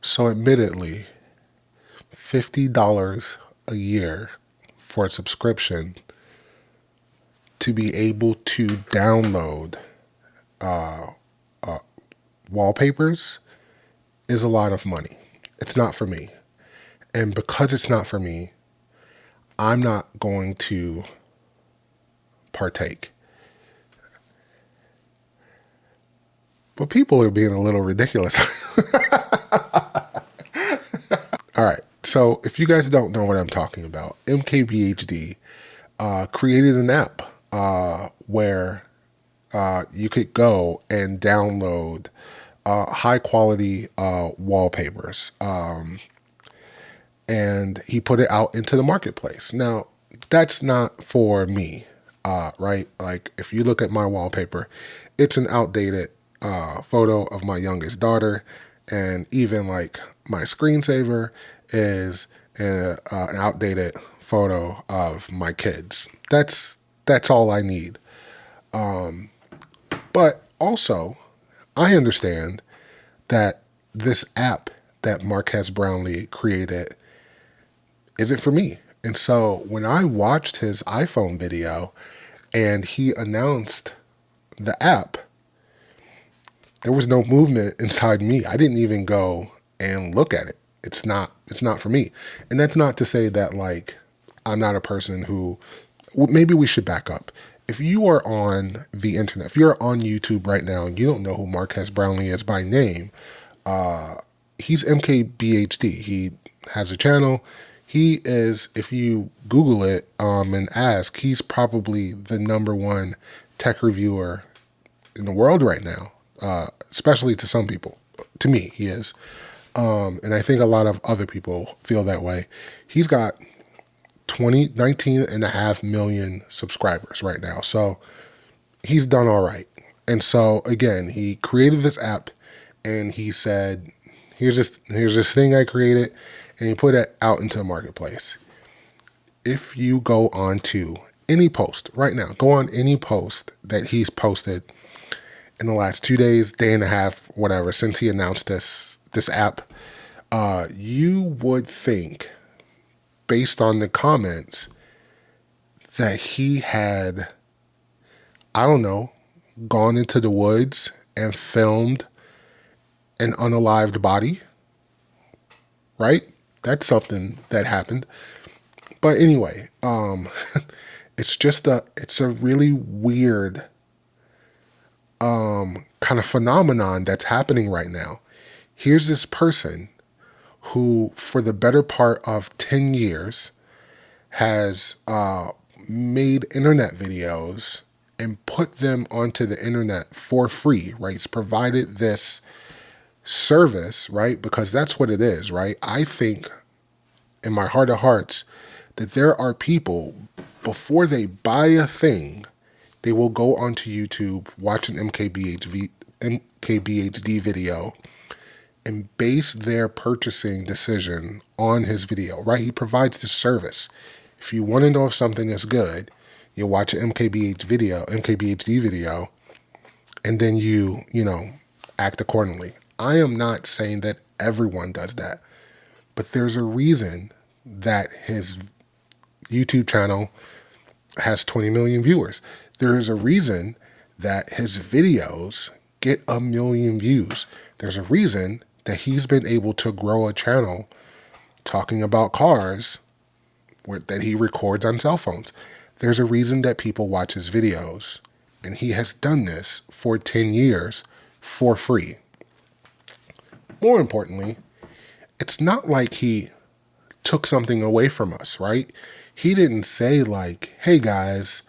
So admittedly, $50 a year for a subscription to be able to download wallpapers is a lot of money. It's not for me. And because it's not for me, I'm not going to partake. But people are being a little ridiculous. All right. So if you guys don't know what I'm talking about, MKBHD created an app where you could go and download high quality wallpapers. And he put it out into the marketplace. Now, that's not for me, right? Like, if you look at my wallpaper, it's an outdated photo of my youngest daughter, and even like my screensaver is an outdated photo of my kids. That's all I need. But also, I understand that this app that Marques Brownlee created isn't for me. And so when I watched his iPhone video and he announced the app, there was no movement inside me. I didn't even go and look at it. It's not for me. And that's not to say that like I'm not a person who, maybe we should back up. If you are on the internet, if you're on YouTube right now and you don't know who Marques Brownlee is by name, he's MKBHD. He has a channel. He is, if you Google it and ask, he's probably the #1 tech reviewer in the world right now, especially to some people. To me, he is. And I think a lot of other people feel that way. He's got 19.5 million subscribers right now. So he's done all right. And so again, he created this app and he said, here's this thing I created, and he put it out into the marketplace. If you go on to any post right now, go on any post that he's posted in the last 2 days, day and a half, whatever, since he announced this app, you would think, based on the comments, that he had, I don't know, gone into the woods and filmed an unalived body, right? That's something that happened. But anyway, it's a really weird kind of phenomenon that's happening right now. Here's this person who, for the better part of 10 years, has made internet videos and put them onto the internet for free, right? It's provided this service, right? Because that's what it is, right? I think in my heart of hearts that there are people, before they buy a thing, they will go onto YouTube, watch an MKBHD video, and base their purchasing decision on his video, right? He provides this service. If you want to know if something is good, you watch an MKBHD video, and then you act accordingly. I am not saying that everyone does that, but there's a reason that his YouTube channel has 20 million viewers. There is a reason that his videos get 1 million views. There's a reason that he's been able to grow a channel talking about cars that he records on cell phones. There's a reason that people watch his videos, and he has done this for 10 years for free. More importantly, it's not like he took something away from us, right? He didn't say like, hey guys,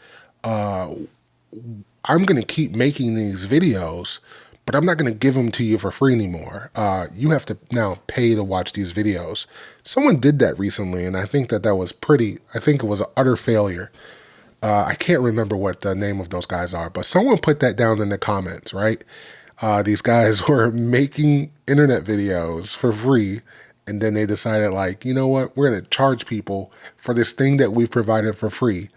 I'm going to keep making these videos, but I'm not going to give them to you for free anymore. You have to now pay to watch these videos. Someone did that recently, and I think that was I think it was an utter failure. I can't remember what the name of those guys are, but someone put that down in the comments, right? These guys were making internet videos for free, and then they decided like, you know what, we're going to charge people for this thing that we've provided for free.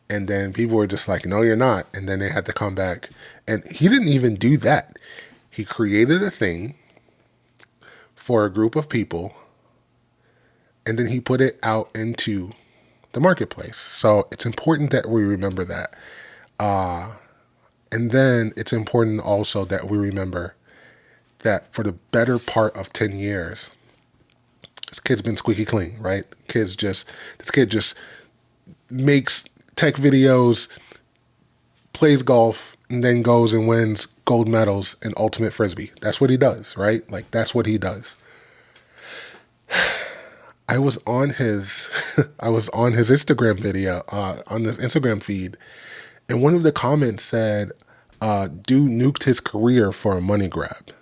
And then people were just like, no, you're not. And then they had to come back. And he didn't even do that. He created a thing for a group of people, and then he put it out into the marketplace. So it's important that we remember that. And then it's important also that we remember that for the better part of 10 years, this kid's been squeaky clean, right? This kid just makes tech videos, plays golf, and then goes and wins gold medals in ultimate frisbee. That's what he does, right? Like, that's what he does. I was on his Instagram video, on this Instagram feed, and one of the comments said, dude nuked his career for a money grab.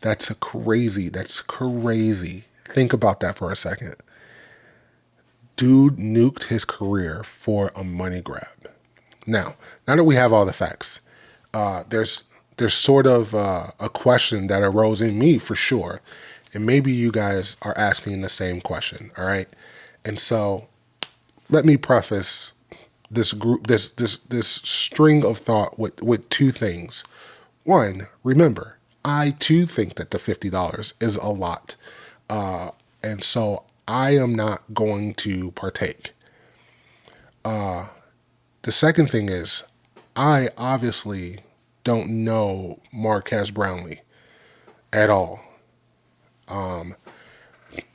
That's crazy. Think about that for a second. Dude nuked his career for a money grab. Now that we have all the facts, there's sort of a question that arose in me for sure. And maybe you guys are asking the same question, all right? And so let me preface this string of thought with two things. One, remember, I too think that the $50 is a lot. And so I am not going to partake. The second thing is, I obviously don't know Marques Brownlee at all.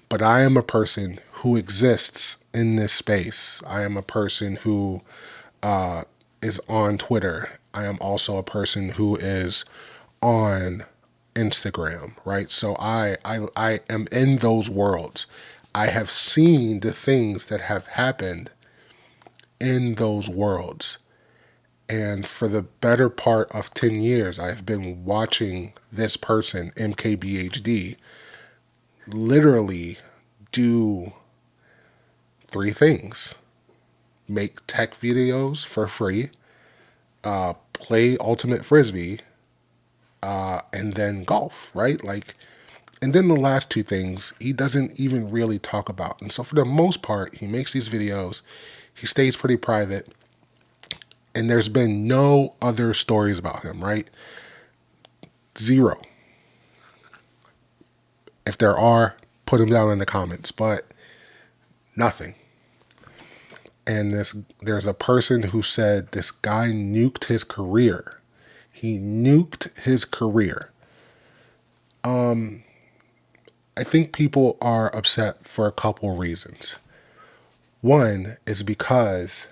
But I am a person who exists in this space. I am a person who is on Twitter. I am also a person who is on Instagram, right? So I am in those worlds. I have seen the things that have happened in those worlds. And for the better part of 10 years, I've been watching this person, MKBHD, literally do three things: make tech videos for free, play ultimate frisbee, and then golf, right? Like, and then the last two things he doesn't even really talk about. And so for the most part, he makes these videos, he stays pretty private, and there's been no other stories about him, right? Zero. If there are, put them down in the comments, but nothing. And there's a person who said this guy nuked his career. He nuked his career. I think people are upset for a couple reasons. One is because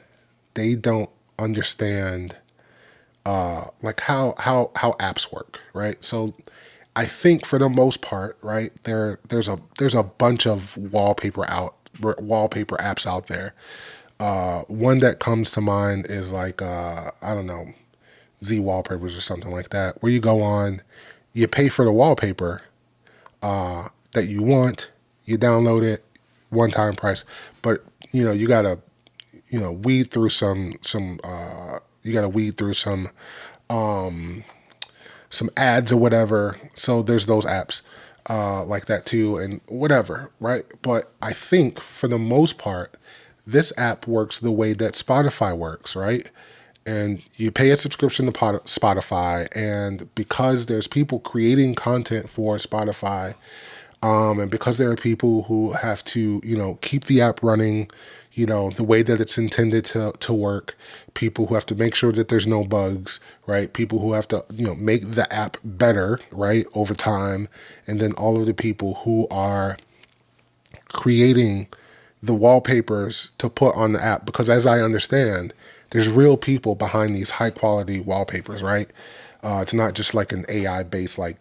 they don't understand like how apps work, right? So I think for the most part, right, there's a bunch of wallpaper apps out there. One that comes to mind is like I don't know, Z Wallpapers or something like that, where you go on, you pay for the wallpaper that you want, you download it, one-time price, but you gotta weed through some ads or whatever. So there's those apps like that too, and whatever, right? But I think for the most part, this app works the way that Spotify works, right? And you pay a subscription to Spotify, and because there's people creating content for Spotify, and because there are people who have to, keep the app running, the way that it's intended to work, people who have to make sure that there's no bugs, right? People who have to, make the app better, right, over time. And then all of the people who are creating the wallpapers to put on the app, because as I understand, there's real people behind these high quality wallpapers, right? It's not just like an AI based, like,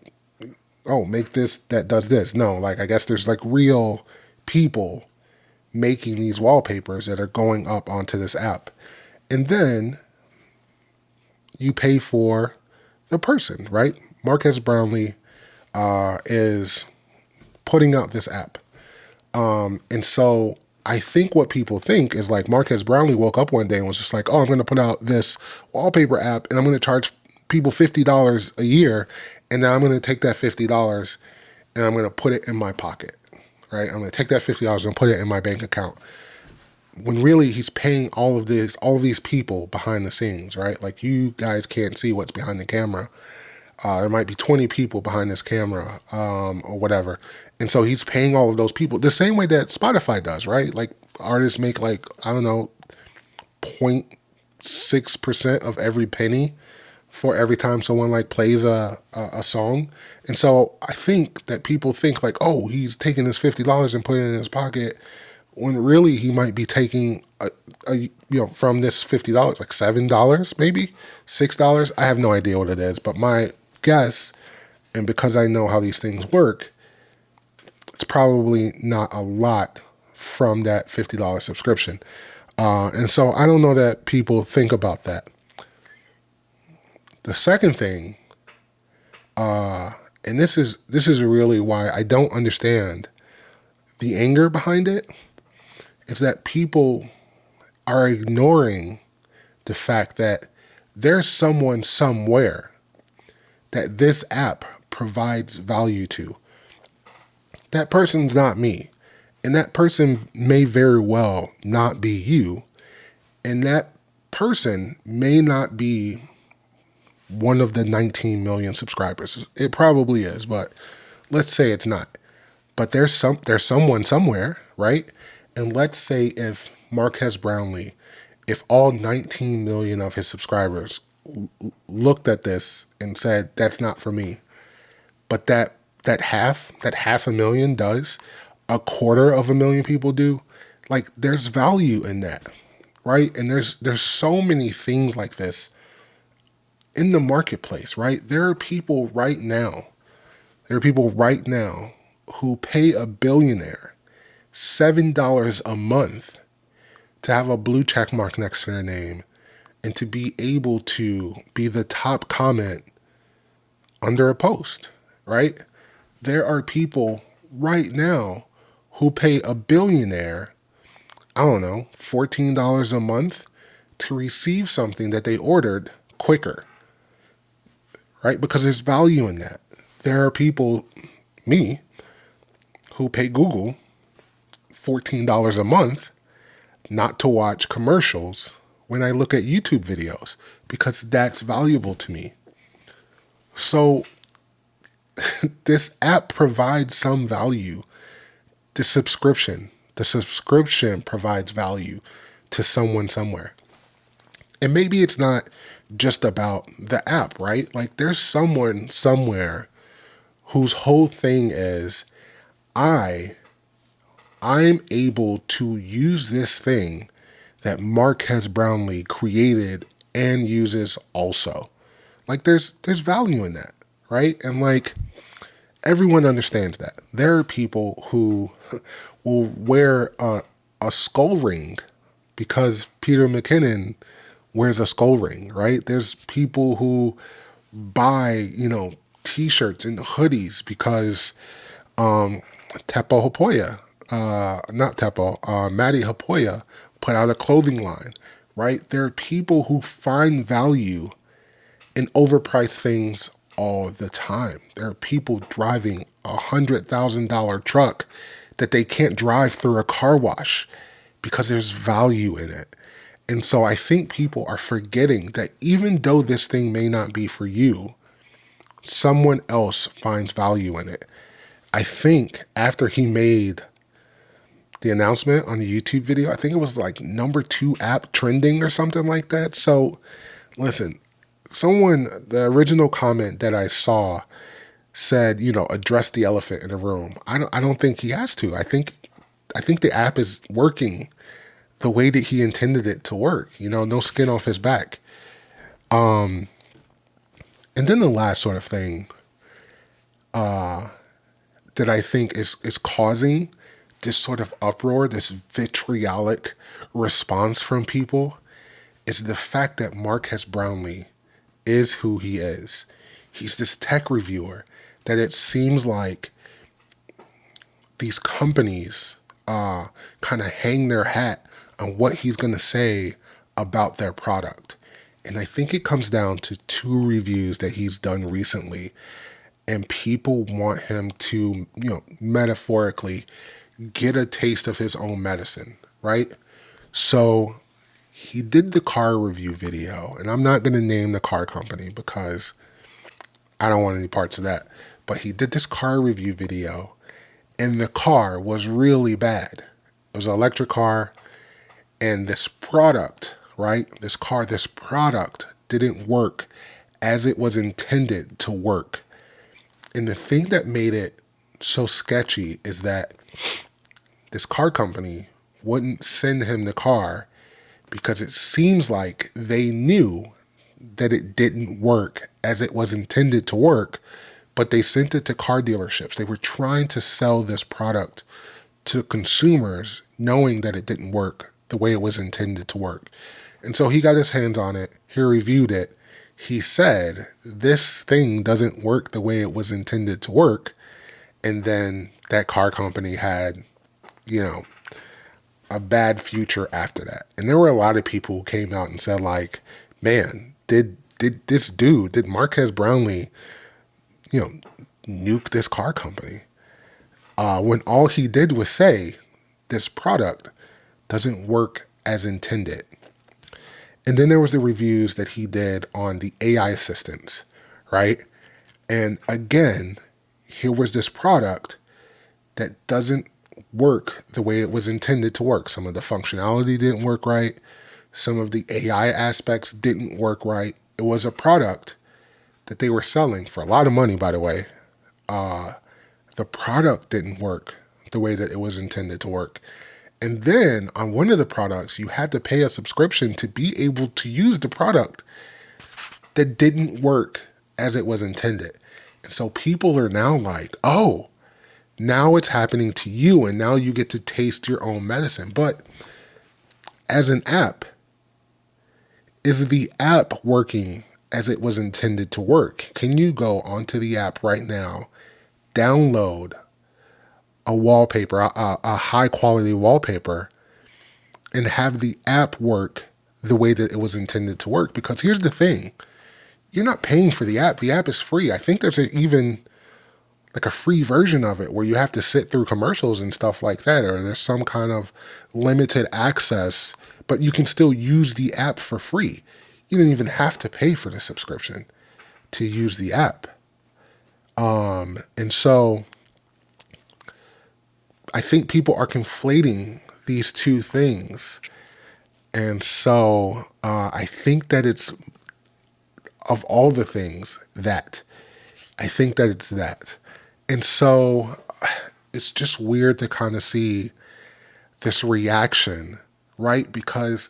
oh, make this that does this. No, like, I guess there's like real people making these wallpapers that are going up onto this app. And then you pay for the person, right? Marques Brownlee is putting out this app. And so I think what people think is like Marques Brownlee woke up one day and was just like, oh, I'm going to put out this wallpaper app and I'm going to charge people $50 a year. And then I'm going to take that $50 and I'm going to put it in my pocket, right? I'm going to take that $50 and put it in my bank account. When really he's paying all of these people behind the scenes, right? Like, you guys can't see what's behind the camera. There might be 20 people behind this camera, or whatever. And so he's paying all of those people the same way that Spotify does, right? Like artists make like, I don't know, 0.6% of every penny for every time someone like plays a song. And so I think that people think like, oh, he's taking this $50 and putting it in his pocket, when really he might be taking from this $50, like $7, maybe $6. I have no idea what it is, but my guess, and because I know how these things work, it's probably not a lot from that $50 subscription. And so I don't know that people think about that. The second thing, and this is really why I don't understand the anger behind it, is that people are ignoring the fact that there's someone somewhere that this app provides value to. That person's not me. And that person may very well not be you. And that person may not be one of the 19 million subscribers. It probably is, but let's say it's not. But there's someone somewhere, right? And let's say if Marques Brownlee, if all 19 million of his subscribers looked at this and said, that's not for me, but that half a million does, 250,000 people do, like there's value in that, right? And there's so many things like this in the marketplace, right? There are people right now who pay a billionaire $7 a month to have a blue check mark next to their name and to be able to be the top comment under a post, right? There are people right now who pay a billionaire, I don't know, $14 a month to receive something that they ordered quicker, right? Because there's value in that. There are people, me, who pay Google $14 a month not to watch commercials when I look at YouTube videos, because that's valuable to me. So this app provides some value. The subscription provides value to someone somewhere. And maybe it's not just about the app, right? Like there's someone somewhere whose whole thing is, I'm able to use this thing that Marques Brownlee created and uses also. Like there's value in that, right? And like everyone understands that. There are people who will wear a skull ring because Peter McKinnon wears a skull ring, right? There's people who buy, t-shirts and hoodies because Tepo Hopoya, Maddie Hopoya put out a clothing line, right? There are people who find value in overpriced things all the time. There are people driving a $100,000 truck that they can't drive through a car wash because there's value in it. And so I think people are forgetting that even though this thing may not be for you, someone else finds value in it. I think after he made the announcement on the YouTube video, I think it was like #2 app trending or something like that. So listen, the original comment that I saw said, address the elephant in the room. I don't think he has to. I think the app is working the way that he intended it to work, no skin off his back. And then the last sort of thing that I think is causing this sort of uproar, this vitriolic response from people, is the fact that Marques Brownlee is who he is. He's this tech reviewer that it seems like these companies kind of hang their hat on what he's going to say about their product. And I think it comes down to 2 reviews that he's done recently, and people want him to, metaphorically get a taste of his own medicine, right? So he did the car review video, and I'm not going to name the car company because I don't want any parts of that. But he did this car review video, and the car was really bad. It was an electric car, and this product, right? This product didn't work as it was intended to work. And the thing that made it so sketchy is that this car company wouldn't send him the car because it seems like they knew that it didn't work as it was intended to work, but they sent it to car dealerships. They were trying to sell this product to consumers knowing that it didn't work the way it was intended to work. And so he got his hands on it. He reviewed it. He said, this thing doesn't work the way it was intended to work. And then that car company had, a bad future after that. And there were a lot of people who came out and said, like, man, did Marques Brownlee, nuke this car company? When all he did was say, this product doesn't work as intended. And then there was the reviews that he did on the AI assistants, right? And again, here was this product that doesn't work the way it was intended to work. Some of the functionality didn't work right. Some of the AI aspects didn't work right. It was a product that they were selling for a lot of money, by the way. The product didn't work the way that it was intended to work. And then on one of the products, you had to pay a subscription to be able to use the product that didn't work as it was intended. And so people are now like, oh, now it's happening to you, and now you get to taste your own medicine. But as an app, is the app working as it was intended to work? Can you go onto the app right now, download a wallpaper, a high quality wallpaper, and have the app work the way that it was intended to work? Because here's the thing, you're not paying for the app. The app is free. I think there's even like a free version of it where you have to sit through commercials and stuff like that, or there's some kind of limited access, but you can still use the app for free. You don't even have to pay for the subscription to use the app. And so I think people are conflating these two things. And so I think that it's, of all the things, I think that it's that. And so it's just weird to kind of see this reaction, right? Because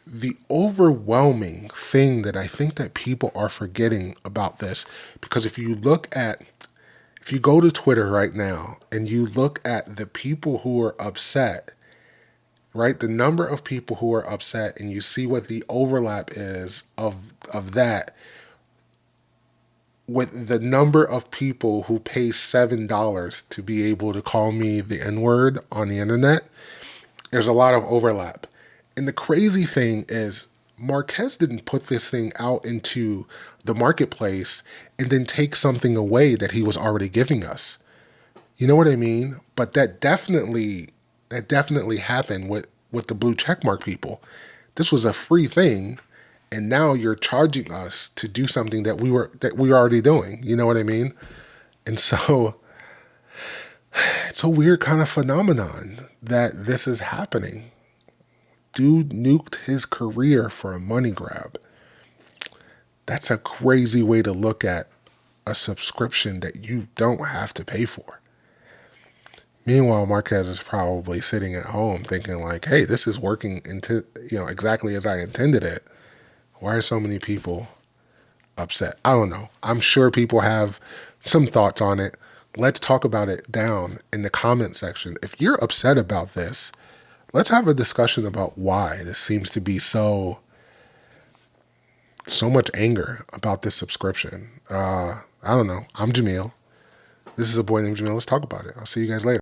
the overwhelming thing that I think that people are forgetting about this, because if you go to Twitter right now and you look at the people who are upset, right? The number of people who are upset, and you see what the overlap is of that with the number of people who pay $7 to be able to call me the N-word on the internet, there's a lot of overlap. And the crazy thing is, Marques didn't put this thing out into the marketplace and then take something away that he was already giving us. You know what I mean? But that definitely happened with the blue checkmark people. This was a free thing, and now you're charging us to do something that we were already doing. You know what I mean? And so it's a weird kind of phenomenon that this is happening. Dude nuked his career for a money grab. That's a crazy way to look at a subscription that you don't have to pay for. Meanwhile, Marques is probably sitting at home thinking like, hey, this is working exactly as I intended it. Why are so many people upset? I don't know. I'm sure people have some thoughts on it. Let's talk about it down in the comment section. If you're upset about this, let's have a discussion about why this seems to be so much anger about this subscription. I don't know. I'm Jamil. This is a boy named Jamil. Let's talk about it. I'll see you guys later.